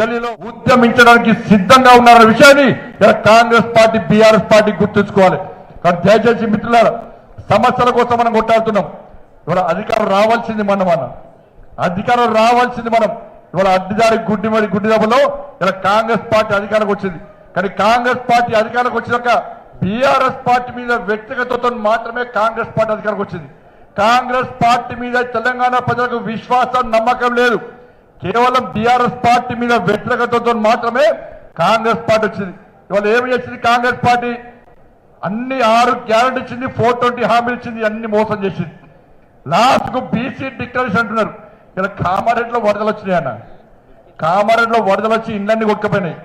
గల్లీలో ఉద్యమించడానికి సిద్ధంగా ఉన్నారన్న విషయాన్ని ఇలా కాంగ్రెస్ పార్టీ బీఆర్ఎస్ పార్టీ గుర్తుంచుకోవాలి. కానీ దయచేసి మిత్రులారా, సమస్యల కోసం మనం కొట్టాడుతున్నాం. ఇవాళ అధికారం రావాల్సింది అధికారం రావాల్సింది మనం. ఇవాళ అడ్డిదారి గుడ్డి దెబ్బలో ఇలా కాంగ్రెస్ పార్టీ అధికారంకి వచ్చింది. కానీ కాంగ్రెస్ పార్టీ అధికారంకి వచ్చినాక బీఆర్ఎస్ పార్టీ మీద వ్యక్తిగతతో మాత్రమే కాంగ్రెస్ పార్టీ అధికారంకి వచ్చింది. కాంగ్రెస్ పార్టీ మీద తెలంగాణ ప్రజలకు విశ్వాసం నమ్మకం లేదు. కేవలం బీఆర్ఎస్ పార్టీ మీద వ్యతిరేకతతో మాత్రమే కాంగ్రెస్ పార్టీ వచ్చింది. ఇవాళ ఏమి చేసింది కాంగ్రెస్ పార్టీ? అన్ని 6 గ్యారెంటీ ఇచ్చింది, 420 హామీలు ఇచ్చింది, అన్ని మోసం చేసింది. లాస్ట్ కు బీసీ డిక్లరేషన్ అంటున్నారు. ఇలా కామారెడ్డిలో వరదలు వచ్చినాయన్న, కామారెడ్డిలో వరదలు వచ్చి ఇళ్ళన్ని కొట్టుకపోయినాయి.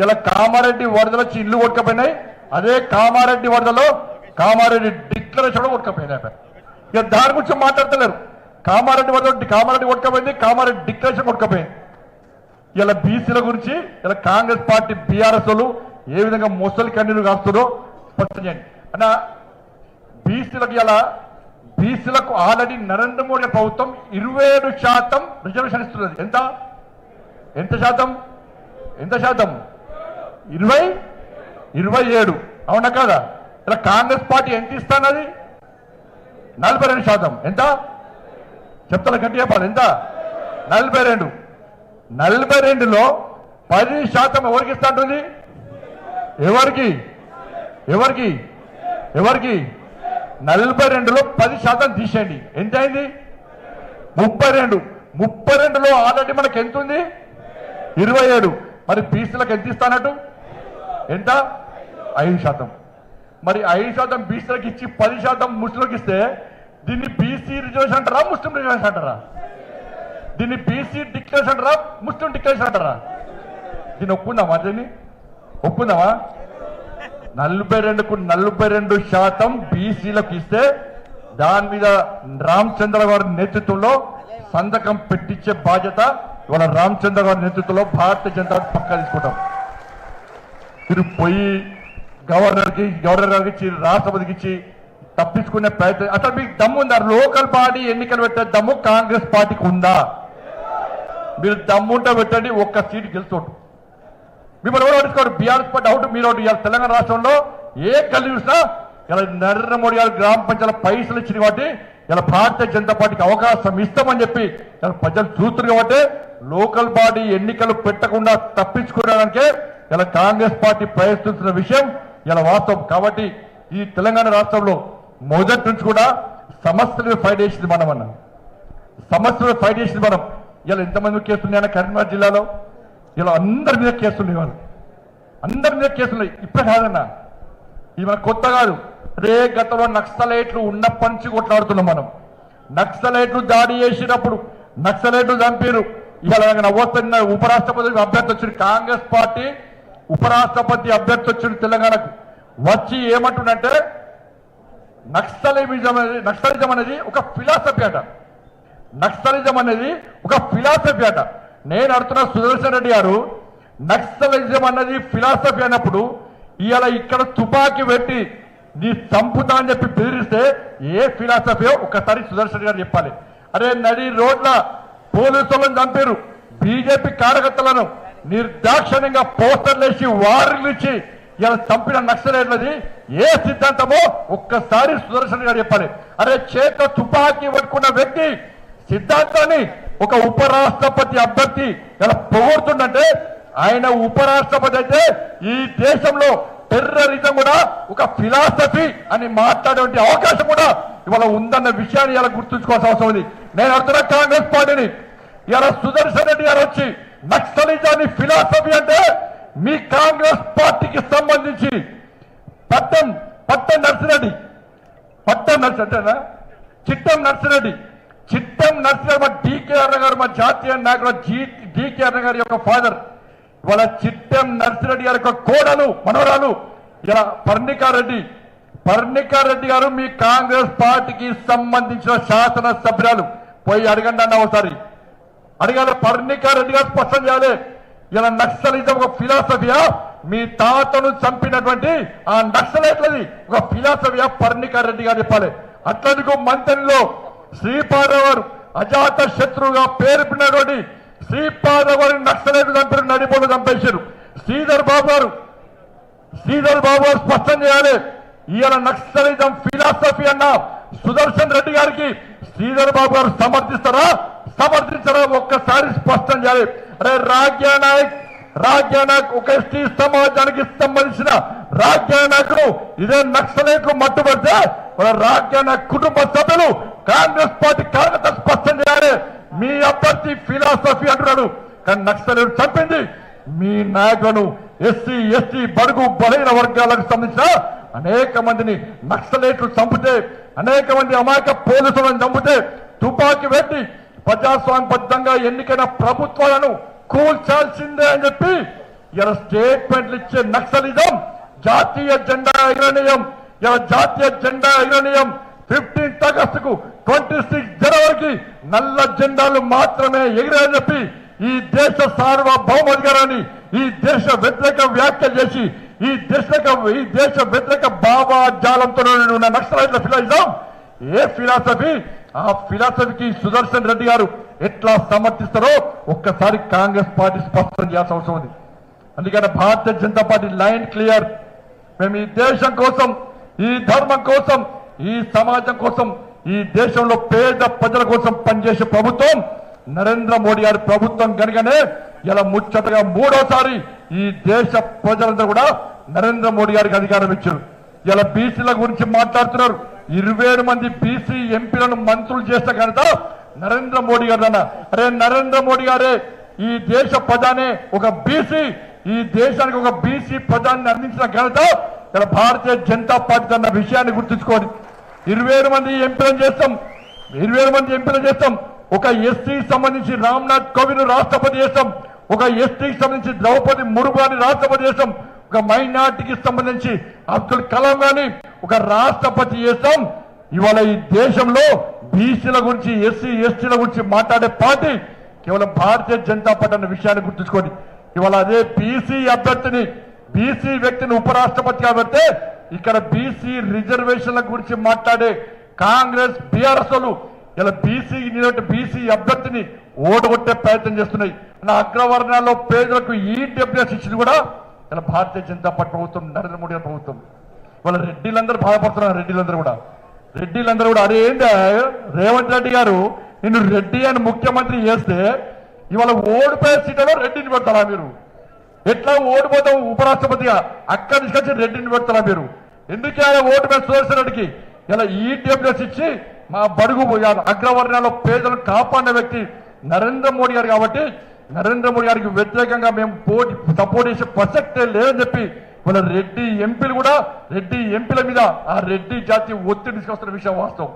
ఇలా కామారెడ్డి వరదలు వచ్చి ఇల్లు కొట్టుకపోయినాయి. అదే కామారెడ్డి వరదలో కామారెడ్డి డిక్లరేషన్ కొట్టుకపోయినాయి. ఇక దాని గురించి మాట్లాడతలేరు. కామారెడ్డి వరద కామారెడ్డి కొట్టుకపోయింది, కామారెడ్డి డిక్లరేషన్ కొట్టుకపోయింది. ఇలా బీసీల గురించి ఇలా కాంగ్రెస్ పార్టీ బీఆర్ఎస్ వాళ్ళు ఏ విధంగా ముసలి కన్నీరు కాస్తారో స్పష్టం చేయండి అన్న. బీసీలకు ఇలా బీసీలకు ఆల్రెడీ నరేంద్ర మోడీ ప్రభుత్వం 27% రిజర్వేషన్ ఇస్తున్నది. ఎంత శాతం? 27. అవునా కాదా? ఇలా కాంగ్రెస్ పార్టీ ఎంత ఇస్తానది? 42%. ఎంత చెప్తాను గట్టి చెప్పాలి. ఎంత? 42. 42లో 10% ఎవరికి ఇస్తా ఉంటుంది? ఎవరికి? 42లో 10% తీసేయండి. ఎంత అయింది? 32. 32లో ఆల్రెడీ మనకి ఎంత ఉంది? 27. మరి బీసీలకు ఎంత ఇస్తానట్టు? ఎంత? 5%. మరి 5% బీసీలకు ఇచ్చి 10% ముస్లింలకు ఇస్తే దీన్ని బీసీ రిజర్వేషన్ అంటారా, ముస్లిం రిజర్వేషన్ అంటారా? దీన్ని బీసీ డిక్లరేషన్ అంటారా, ముస్లిం డిక్లరేషన్ అంటారా? దీన్ని ఒప్పుకుందామా? ఒప్పుకుందామా? 42కు 42% బీసీలకు ఇస్తే దాని మీద రామచంద్ర గారి నేతృత్వంలో సంతకం పెట్టించే బాధ్యత ఇవాళ రామచంద్ర గారి నేతృత్వంలో భారతీయ జనతా పార్టీ పక్కా తీసుకుంటాం. మీరు పోయి గవర్నర్ గారికి ఇచ్చి, రాష్ట్రపతికి ఇచ్చి తప్పించుకునే ప్రయత్నం అసలు మీకు దమ్ము ఉందా? లోకల్ బాడీ ఎన్నికలు పెట్టే దమ్ము కాంగ్రెస్ పార్టీకి ఉందా? మీరు దమ్ముంటే పెట్టండి, ఒక్క సీటు గెలుచోటు. మిమ్మల్ని ఎవరు అడుగుతారు? బీఆర్ఎస్ పార్టీ అవుట్, మీరు అవుట్. ఇవాళ తెలంగాణ రాష్ట్రంలో ఏ గల్లి చూసినా ఇలా నరేంద్ర మోడీ గారు గ్రామ పంచాయతీల పైసలు ఇచ్చింది కాబట్టి ఇలా భారతీయ జనతా పార్టీకి అవకాశం ఇస్తామని చెప్పి ఇలా ప్రజలు చూస్తున్నారు. కాబట్టి లోకల్ బాడీ ఎన్నికలు పెట్టకుండా తప్పించుకోవడానికే ఇలా కాంగ్రెస్ పార్టీ ప్రయత్నిస్తున్న విషయం ఇలా వాస్తవం. కాబట్టి ఈ తెలంగాణ రాష్ట్రంలో మొదటి నుంచి కూడా సమస్యలు ఫైట్ చేసింది మనం ఇలా ఎంతమంది కేసులున్నాయన్న కరీంనగర్ జిల్లాలో ఇలా అందరి మీద కేసులు ఇప్పుడే కాదన్నా, ఇది మన కొత్త కాదు. రే గతంలో నక్సలైట్లు ఉన్నప్పటి నుంచి కొట్లాడుతున్నాం మనం. నక్సలైట్లు దాడి చేసినప్పుడు నక్సలైట్లు చంపారు. ఇవాళ నవ్వుతున్న ఉపరాష్ట్రపతి అభ్యర్థి వచ్చింది, కాంగ్రెస్ పార్టీ ఉపరాష్ట్రపతి అభ్యర్థి వచ్చింది తెలంగాణకు. వచ్చి ఏమంటుండంటే నక్సలిజం అనేది ఒక ఫిలాసఫీ అట. నేను అడుగుతున్న సుదర్శన్ రెడ్డి గారు, నక్సలిజం అన్నది ఫిలాసఫీ అన్నప్పుడు ఇవాళ ఇక్కడ తుపాకీ పెట్టి నీ చంపుతా అని చెప్పి బెదిరిస్తే ఏ ఫిలాసఫీయో ఒకసారి సుదర్శన్ రెడ్డి గారు చెప్పాలి. అరే నడి రోడ్ల పోలీసులను చంపారు, బీజేపీ కార్యకర్తలను నిర్దాక్షిణ్యంగా పోస్టర్లు వేసి వార్లు ఇచ్చి ఇలా చంపిన నక్సలైట్లది ఏ సిద్ధాంతమో ఒక్కసారి సుదర్శన్ గారు చెప్పాలి. అరే చేత తుపాకీ పట్టుకున్న వ్యక్తి సిద్ధాంతాన్ని ఒక ఉపరాష్ట్రపతి అభ్యర్థి ఇలా పొగుడుతుందంటే ఆయన ఉపరాష్ట్రపతి అయితే ఈ దేశంలో టెర్రరిజం కూడా ఒక ఫిలాసఫీ అని మాట్లాడే అవకాశం కూడా ఇవాళ ఉందన్న విషయాన్ని ఇలా గుర్తుంచుకోవాల్సిన అవసరం ఉంది. నేను అడుగుతున్నా కాంగ్రెస్ పార్టీని, ఇలా సుదర్శన్ రెడ్డి గారు వచ్చి నక్సలిజాన్ని ఫిలాసఫీ అంటే మీ కాంగ్రెస్ పార్టీకి సంబంధించి చిట్టం నర్సిరెడ్డి మా డీకే అన్న గారు, మా జాతీయ నాయకుడు డీకే అన్న గారి యొక్క ఫాదర్, ఇవాళ చిట్టం నర్సిరెడ్డి గారి యొక్క కోడలు మనవరాలు ఇలా పర్ణికారెడ్డి గారు మీ కాంగ్రెస్ పార్టీకి సంబంధించిన శాసన సభ్యురాలు. పోయి అడగండి అన్న, ఒకసారి అడగాలి. పర్ణికారెడ్డి గారు స్పష్టం చేయాలి, ఇలా నక్సలిజం ఒక ఫిలాసఫీయా, మీ తాతను చంపినటువంటి ఆ నక్సలైట్లది ఒక ఫిలాసఫీయా? పర్ణికారెడ్డి గారు చెప్పాలి. అట్లనుకో మంత్రిలో శ్రీపాదరావు గారు అజాత శత్రువుగా పేరు పిన్నటువంటి శ్రీపాద గారిని నక్సలైట్ చంపారు, నడిపోలు చంపేశారు. శ్రీధర్ బాబు గారు స్పష్టం చేయాలి. ఈయన నక్సలిజం ఫిలాసఫీ అన్న సుదర్శన్ రెడ్డి గారికి శ్రీధర్ బాబు గారు సమర్థించరా ఒక్కసారి స్పష్టం చేయాలి. అరే రాజ్య నాయక్ ఒక ఎస్టీ సమాజానికి సంబంధించిన రాజ్య నాయకుడు ఇదే నక్సలైట్లు మట్టుబడితే రాజ్య నాయక్ కుటుంబ సభ్యులు కాంగ్రెస్ పార్టీ కార్యకర్తలు స్పష్టం చేయాలి. మీ అభ్యర్థి ఫిలాసఫీ అంటున్నాడు, కానీ నక్సలైట్ చంపింది మీ నాయకులను. ఎస్సీ ఎస్టీ బడుగు బలైన వర్గాలకు సంబంధించిన అనేక మందిని నక్సలైట్లు చంపితే, అనేక మంది అమాయక పోలీసులను చంపితే తుపాకీ పెట్టి ప్రజాస్వామ్యబద్ధంగా ఎన్నికైన ప్రభుత్వాలను కూల్చాల్సిందే అని చెప్పి ఇలా స్టేట్మెంట్లు ఇచ్చే నక్సలిజం జాతీయ జెండా ఎగరనీయం. ఇలా జాతీయ జెండా ఎగరనీయం 15th ఆగస్టుకు 26 జనవరికి నల్ల జెండాలు మాత్రమే ఎగిరాయని చెప్పి ఈ దేశ సార్వభౌమాధికారాన్ని ఈ దేశ వ్యతిరేక వ్యాఖ్యలు చేసి ఈ దేశ వ్యతిరేక భావజాలంతో ఉన్న నక్సలైట్ల ఫిలాసఫీ ఏ ఫిలాసఫీ, ఆ ఫిలాసఫీకి సుదర్శన్ రెడ్డి గారు ఎట్లా సమర్థిస్తారో ఒక్కసారి కాంగ్రెస్ పార్టీ స్పష్టం చేయాల్సిన అవసరం ఉంది. అందుకని Bharatiya Janata party line clear. మేము ఈ దేశం కోసం, ఈ ధర్మం కోసం, ఈ సమాజం కోసం, ఈ దేశంలో పేద ప్రజల కోసం పనిచేసే ప్రభుత్వం నరేంద్ర మోడీ గారి ప్రభుత్వం కనుకనే ఇలా ముచ్చటగా 3వసారి ఈ దేశ ప్రజలందరూ కూడా నరేంద్ర మోడీ గారికి అధికారం ఇచ్చారు. ఇలా బీసీల గురించి మాట్లాడుతున్నారు. 27 మంది బీసీ ఎంపీలను మంత్రులు చేస్తే కనుక నరేంద్ర మోడీ గారు అన్న. అరే నరేంద్ర మోడీ గారే ఈ దేశ ప్రధానే ఒక బీసీ, ఈ దేశానికి ఒక బీసీ ప్రధాని అందించిన ఘనత ఇలా భారతీయ జనతా పార్టీ అన్న విషయాన్ని గుర్తుంచుకోండి. 27 మంది ఎంపీలను చేస్తాం. ఒక ఎస్టీకి సంబంధించి రామ్నాథ్ కోవింద్ రాష్ట్రపతి చేస్తాం, ఒక ఎస్టీకి సంబంధించి ద్రౌపది ముర్ము గారిని రాష్ట్రపతి చేస్తాం, ఒక మైనార్టీకి సంబంధించి అబ్దుల్ కలాం గారిని ఒక రాష్ట్రపతి చేస్తాం. ఇవాళ ఈ దేశంలో బీసీల గురించి, ఎస్సీ ఎస్టీల గురించి మాట్లాడే పార్టీ కేవలం భారతీయ జనతా పార్టీ అన్న విషయాన్ని గుర్తుంచుకోండి. ఇవాళ అదే బీసీ అభ్యర్థిని, బీసీ వ్యక్తిని ఉపరాష్ట్రపతిగా పెడితే ఇక్కడ బీసీ రిజర్వేషన్ల గురించి మాట్లాడే కాంగ్రెస్ బీఆర్ఎస్ వాళ్ళు ఇలా బీసీ అభ్యర్థిని ఓడగొట్టే ప్రయత్నం చేస్తున్నాయి. నా అగ్రవర్ణాల్లో పేదలకు ఈడబ్ల్యూఎస్ ఇచ్చింది కూడా ఇలా భారతీయ జనతా పార్టీ ప్రభుత్వం, నరేంద్ర మోడీ గారి ప్రభుత్వం. వాళ్ళ రెడ్డిలందరూ బాధపడుతున్నారు. రెడ్డిలందరూ కూడా అరే ఏంటి రేవంత్ రెడ్డి గారు నిన్ను రెడ్డి అని ముఖ్యమంత్రి చేస్తే ఇవాళ ఓడిపోయే సీట్లలో రెడ్డిని పెడతారా మీరు? ఎట్లా ఓడిపోతాం ఉపరాష్ట్రపతిగా అక్కడి నుంచి వచ్చి రెడ్డిని పెడతారా మీరు? ఎందుకే ఓడిపోయే సుదర్శన్ రెడ్డికి ఇలా ఈడబ్ల్యూఎస్ ఇచ్చి మా బడుగు అగ్రవర్ణాల్లో పేదలను కాపాడిన వ్యక్తి నరేంద్ర మోడీ గారు. కాబట్టి నరేంద్ర మోడీ గారికి వ్యతిరేకంగా మేము సపోర్ట్ చేసే ప్రసక్తే లేదని చెప్పి వాళ్ళ రెడ్డి ఎంపీల మీద ఆ రెడ్డి జాతి ఒత్తిడి తీసుకొస్తున్న విషయం వాస్తవం.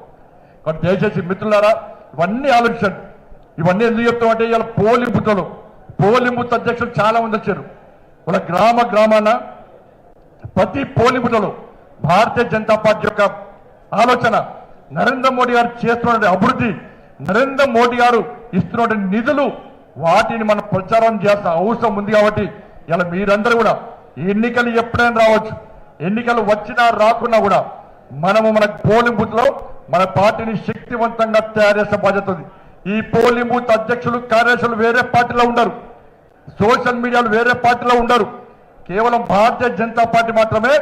కాబట్టి దయచేసి మిత్రులారా ఇవన్నీ ఆలోచించండి. ఇవన్నీ ఎందుకు చెప్తామంటే ఇవాళ పోలింగ్ బూత్ అధ్యక్షులు చాలా మంది వచ్చారు. వాళ్ళ గ్రామాన ప్రతి పోలింగ్ బూత్లో భారతీయ జనతా పార్టీ యొక్క ఆలోచన, నరేంద్ర మోడీ గారు చేస్తున్న అభివృద్ధి, నరేంద్ర మోడీ గారు ఇస్తున్న నిధులు, వాటిని మనం ప్రచారం చేయాల్సిన అవసరం ఉంది. కాబట్టి ఇలా మీరందరూ కూడా ఎన్నికలు ఎప్పుడైనా రావచ్చు, ఎన్నికలు వచ్చినా రాకున్నా కూడా మనము మన పోలింగ్ బూత్ లో మన పార్టీని శక్తివంతంగా తయారు చేసే బాధ్యత ఉంది. ఈ పోలింగ్ బూత్ అధ్యక్షులు, కార్యదర్శులు వేరే పార్టీలో ఉండరు, సోషల్ మీడియాలో వేరే పార్టీలో ఉండరు. కేవలం భారతీయ జనతా పార్టీ మాత్రమే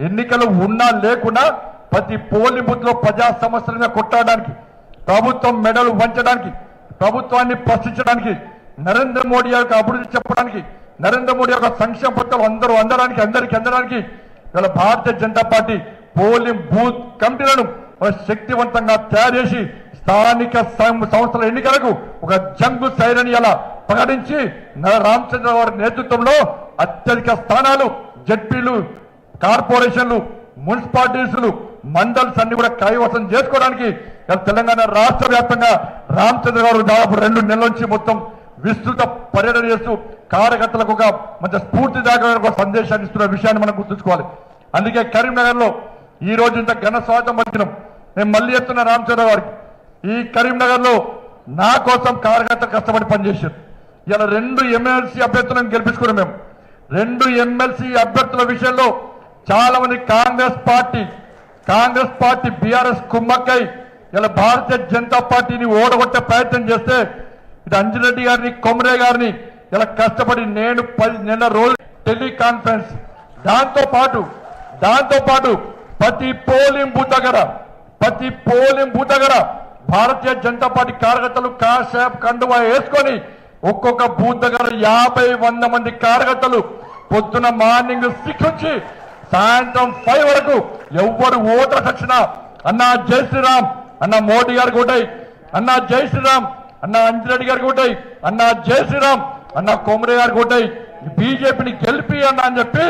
ఎన్నికలు ఉన్నా లేకున్నా ప్రతి పోలింగ్ బూత్ లో ప్రజా సమస్యలను కొట్టడానికి, ప్రభుత్వం మెడలు వంచడానికి, ప్రభుత్వాన్ని ప్రశ్నించడానికి, నరేంద్ర మోడీ యొక్క అభివృద్ధి చెప్పడానికి, నరేంద్ర మోడీ యొక్క సంక్షేమ పథకాలు అందరికీ అందడానికి ఇవాళ Bharatiya Janata party polling booth కమిటీలను శక్తివంతంగా తయారు చేసి స్థానిక సంస్థల ఎన్నికలకు ఒక జంగు సైరని అలా ప్రకటించి రామచంద్ర గారి నేతృత్వంలో అత్యధిక స్థానాలు జడ్పీలు, కార్పొరేషన్లు, మున్సిపాలిటీలు, మండల్స్ అన్ని కూడా కైవసం చేసుకోవడానికి తెలంగాణ రాష్ట్ర వ్యాప్తంగా రామచంద్ర గారు దాదాపు 2 నెలల నుంచి మొత్తం విస్తృత పర్యటన చేస్తూ కార్యకర్తలకు ఒక మంచి స్ఫూర్తిదాయకమైన ఒక సందేశాన్ని ఇస్తున్న విషయాన్ని మనం గుర్తుంచుకోవాలి. అందుకే కరీంనగర్ లో ఈ రోజు ఇంత ఘన స్వాగతం పలికినాం. నేను మళ్ళీ చెప్తున్నా రామచంద్ర గారికి, ఈ కరీంనగర్ లో నా కోసం కార్యకర్తలు కష్టపడి పనిచేశారు. ఇలా 2 ఎమ్మెల్సీ అభ్యర్థులను గెలిపించుకున్నాం. మేము 2 ఎమ్మెల్సీ అభ్యర్థుల విషయంలో చాలా మంది కాంగ్రెస్ పార్టీ బీఆర్ఎస్ కుమ్మక్కై ఇలా భారతీయ జనతా పార్టీని ఓడగొట్టే ప్రయత్నం చేస్తే అంజిరెడ్డి గారిని కొమరే గారిని ఇలా కష్టపడి నేను 10 నెలల రోజు టెలికాన్ఫరెన్స్ దాంతో పాటు ప్రతి పోలింగ్ బూత్ దగ్గర భారతీయ జనతా పార్టీ కార్యకర్తలు కాషాయ్ కండువా వేసుకొని ఒక్కొక్క బూత్ దగ్గర 50-100 మంది కార్యకర్తలు పొద్దున మార్నింగ్ 6 నుంచి సాయంత్రం 5 వరకు ఎవరు ఓటర్స్ వచ్చినా అన్నా జై శ్రీరామ్ అన్న మోడీ గారికి ఓటై, అన్నా జై శ్రీరామ్ అన్న అంజిరెడ్డి గారికి ఓటై, అన్నా జై శ్రీరామ్ అన్న కొమరే గారికి ఓటై, బీజేపీని గెలిపి అన్న అని చెప్పి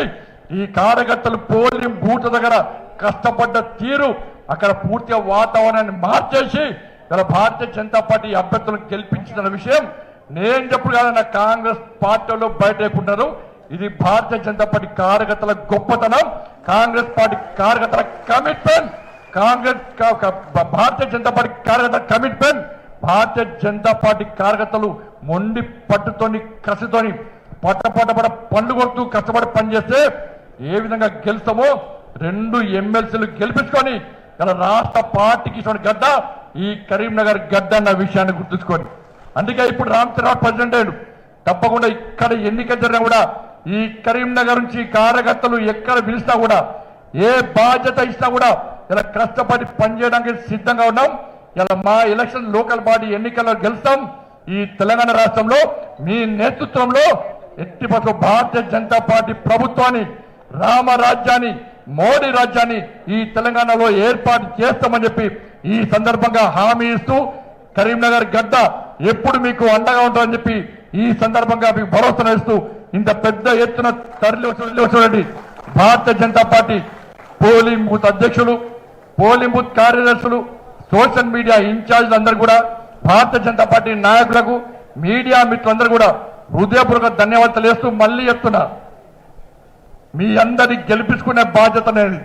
ఈ కార్యకర్తలు పోలింగ్ బూత్ దగ్గర కష్టపడ్డ తీరు అక్కడ పూర్తిగా వాతావరణాన్ని మార్చేసి ఇలా భారతీయ జనతా పార్టీ అభ్యర్థులను గెలిపించిన విషయం నేను చెప్పుడు కాదన్న కాంగ్రెస్ పార్టీలో బయటకున్నారు. ఇది భారతీయ జనతా పార్టీ కార్యకర్తల గొప్పతనం, కాంగ్రెస్ పార్టీ కార్యకర్తల కమిట్మెంట్, భారతీయ జనతా పార్టీ కార్యకర్తల కమిట్మెంట్. భారతీయ జనతా పార్టీ కార్యకర్తలు మొండి పట్టుతోని కసితోని పట్ట పండ్లు కొడుతూ కష్టపడి పనిచేస్తే ఏ విధంగా గెలుస్తామో 2 ఎమ్మెల్సీలు గెలిపించుకొని ఇలా రాష్ట్ర పార్టీకి ఇటువంటి గడ్డ ఈ కరీంనగర్ గడ్డ అన్న విషయాన్ని గుర్తుంచుకోండి. అందుకే ఇప్పుడు రామచంద్రరావు ప్రెసిడెంట్ అయ్యాడు. తప్పకుండా ఇక్కడ ఎన్నిక జరిగినా కూడా ఈ కరీంనగర్ నుంచి కార్యకర్తలు ఎక్కడ పిలిచినా కూడా ఏ బాధ్యత ఇచ్చినా కూడా ఇలా కష్టపడి పనిచేయడానికి సిద్ధంగా ఉన్నాం. ఇలా మా ఎలక్షన్ లోకల్ బాడీ ఎన్నికల్లో గెలుస్తాం. ఈ తెలంగాణ రాష్ట్రంలో మీ నేతృత్వంలో ఎట్టి పరిస్థితుల్లో భారతీయ జనతా పార్టీ ప్రభుత్వాన్ని, రామరాజ్యాన్ని, మోడీ రాజ్యాన్ని ఈ తెలంగాణలో ఏర్పాటు చేస్తామని చెప్పి ఈ సందర్భంగా హామీ ఇస్తూ కరీంనగర్ గడ్డ ఎప్పుడు మీకు అండగా ఉంటుందని చెప్పి ఈ సందర్భంగా మీకు భరోసా ఇస్తూ ఇంత పెద్ద ఎత్తున తరలి వచ్చినటువంటి Bharatiya Janata party polling booth అధ్యక్షులు, పోలింగ్ బూత్ కార్యదర్శులు, సోషల్ మీడియా ఇన్ఛార్జీలు అందరూ కూడా భారతీయ జనతా పార్టీ నాయకులకు, మీడియా మిత్రులందరూ కూడా హృదయపూర్వక ధన్యవాదాలు వేస్తూ మళ్ళీ చెప్తున్నా, మీ అందరినీ గెలిపించుకునే బాధ్యత అనేది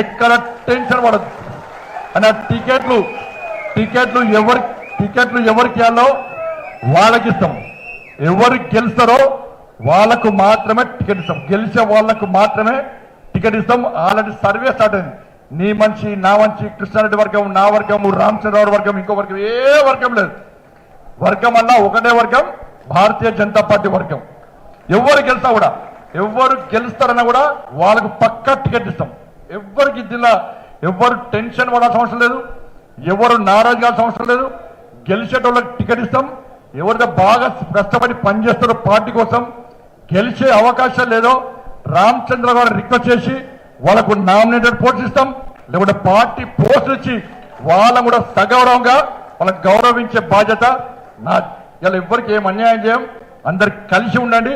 ఎక్కడ టెన్షన్ పడదు అన్న. టికెట్లు ఎవరికి ఇవ్వాలో వాళ్ళకి ఇస్తాం. ఎవరు గెలుస్తారో వాళ్ళకు మాత్రమే టికెట్ ఇస్తాం. గెలిచే వాళ్ళకు మాత్రమే టికెట్ ఇస్తాం. ఆల్రెడీ సర్వే స్టార్ట్ అయింది. నీ మంచి, నా మంచి, కృష్ణారెడ్డి వర్గం, నా వర్గం, రామచంద్రరావు వర్గం, ఇంకో వర్గం, ఏ వర్గం లేదు. వర్గం అన్నా ఒకటే వర్గం, భారతీయ జనతా పార్టీ వర్గం. ఎవరు గెలుస్తా కూడా, ఎవరు గెలుస్తారన్నా కూడా వాళ్ళకు పక్కా టికెట్ ఇస్తాం. ఎవరికి జిల్లా ఎవరు టెన్షన్ పడాల్సిన అవసరం లేదు, ఎవరు నారాజు కావాల్సిన అవసరం లేదు. గెలిచేటోళ్ళకి టికెట్ ఇస్తాం. ఎవరైతే బాగా కష్టపడి పనిచేస్తారో పార్టీ కోసం, గెలిచే అవకాశం లేదో రామచంద్ర గారు రిక్వెస్ట్ చేసి వాళ్ళకు నామినేటెడ్ పోస్ట్ ఇస్తాం. లేకుంటే పార్టీ పోస్ట్ ఇచ్చి వాళ్ళని కూడా సగౌరవంగా వాళ్ళకి గౌరవించే బాధ్యత నా. ఇలా ఎవరికి ఏం అన్యాయం చేయం. అందరు కలిసి ఉండండి.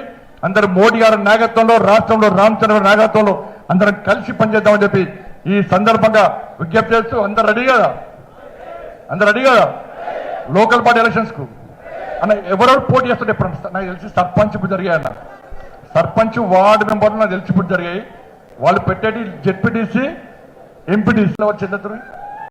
అందరు మోడీ గారి నాయకత్వంలో, రాష్ట్రంలో రామచంద్ర గారి నాయకత్వంలో అందరం కలిసి పనిచేద్దామని చెప్పి ఈ సందర్భంగా విజ్ఞప్తి చేస్తూ అందరు రెడీ కదా? లోకల్ బాడీ ఎలక్షన్స్ కు అన్న ఎవరెవరు పోటీ చేస్తుంటే ఎప్పుడు నాకు తెలిసి సర్పంచ్ ఇప్పుడు జరిగాయన్న. సర్పంచ్, వార్డు మెంబర్లు నాకు తెలిసి ఇప్పుడు జరిగాయి. వాళ్ళు పెట్టేటి జెడ్పీటీసీ, ఎంపీటీసీలో వచ్చేటప్పుడు